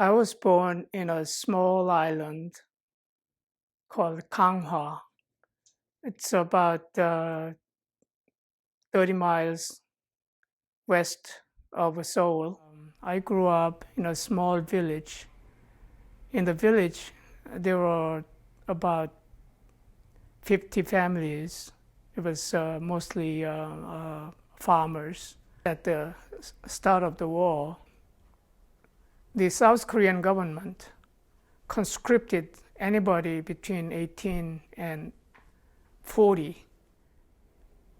I was born in a small island called Kanghwa. It's about 30 miles west of Seoul. I grew up in a small village. In the village, there were about 50 families. It was mostly farmers. At the start of the war, the South Korean government conscripted anybody between 18 and 40.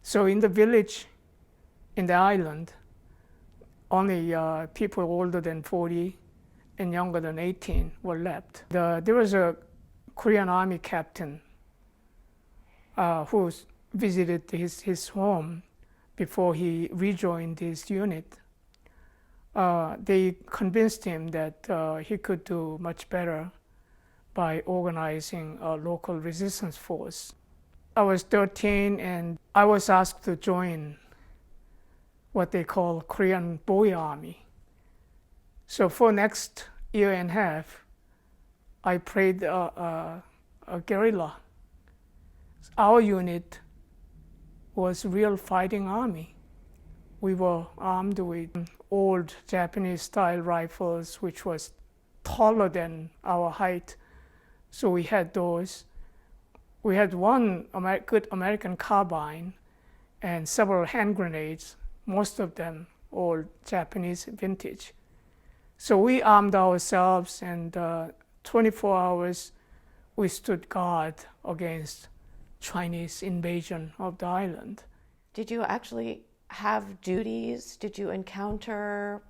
So in the village, in the island, only people older than 40 and younger than 18 were left. There was a Korean army captain who visited his home before he rejoined his unit. They convinced him that he could do much better by organizing a local resistance force. I was 13 and I was asked to join what they call Korean Boy Army. So for next year and a half, I played a guerrilla. Our unit was real fighting army. We were armed with old Japanese-style rifles, which was taller than our height. So we had those. We had one good American carbine and several hand grenades, most of them old Japanese vintage. So we armed ourselves, and 24 hours we stood guard against Chinese invasion of the island. Did you actually have duties? Did you encounter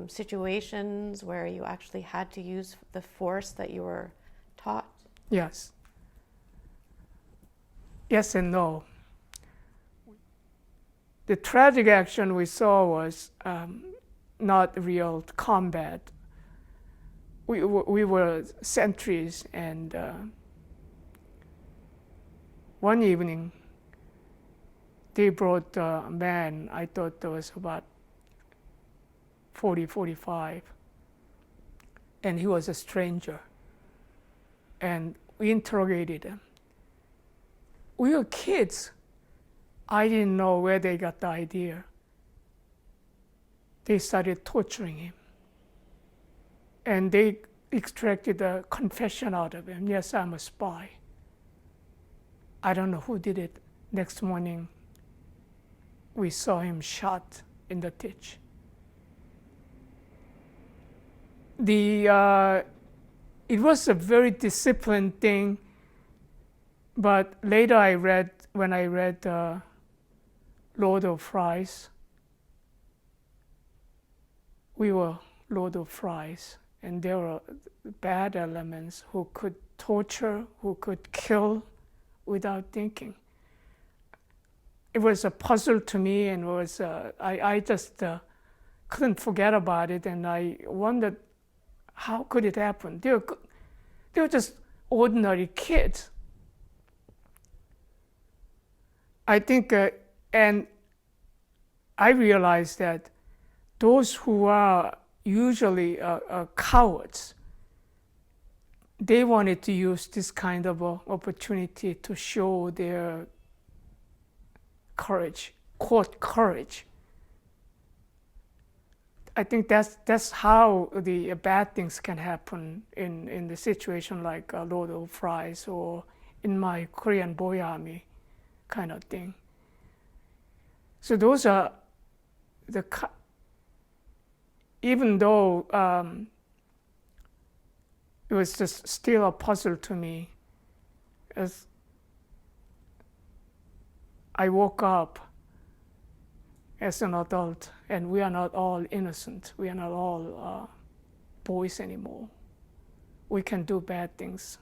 situations where you actually had to use the force that you were taught? Yes. Yes and no. The tragic action we saw was not real combat. We were sentries, and one evening they brought a man, I thought there was about 40, 45, and he was a stranger. And we interrogated him. We were kids. I didn't know where they got the idea. They started torturing him. And they extracted a confession out of him. Yes, I'm a spy. I don't know who did it. Next morning, we saw him shot in the ditch. It was a very disciplined thing, but later when I read Lord of Flies, we were Lord of Flies, and there were bad elements who could torture, who could kill without thinking. It was a puzzle to me, and I just couldn't forget about it, and I wondered, how could it happen? They were just ordinary kids. I think, and I realized that those who are usually cowards, they wanted to use this kind of opportunity to show their courage, quote, courage. I think that's how the bad things can happen in the situation like Lord of Flies or in my Korean Boy Army kind of thing. So those are even though it was just still a puzzle to me, as I woke up as an adult, and we are not all innocent. We are not all boys anymore. We can do bad things.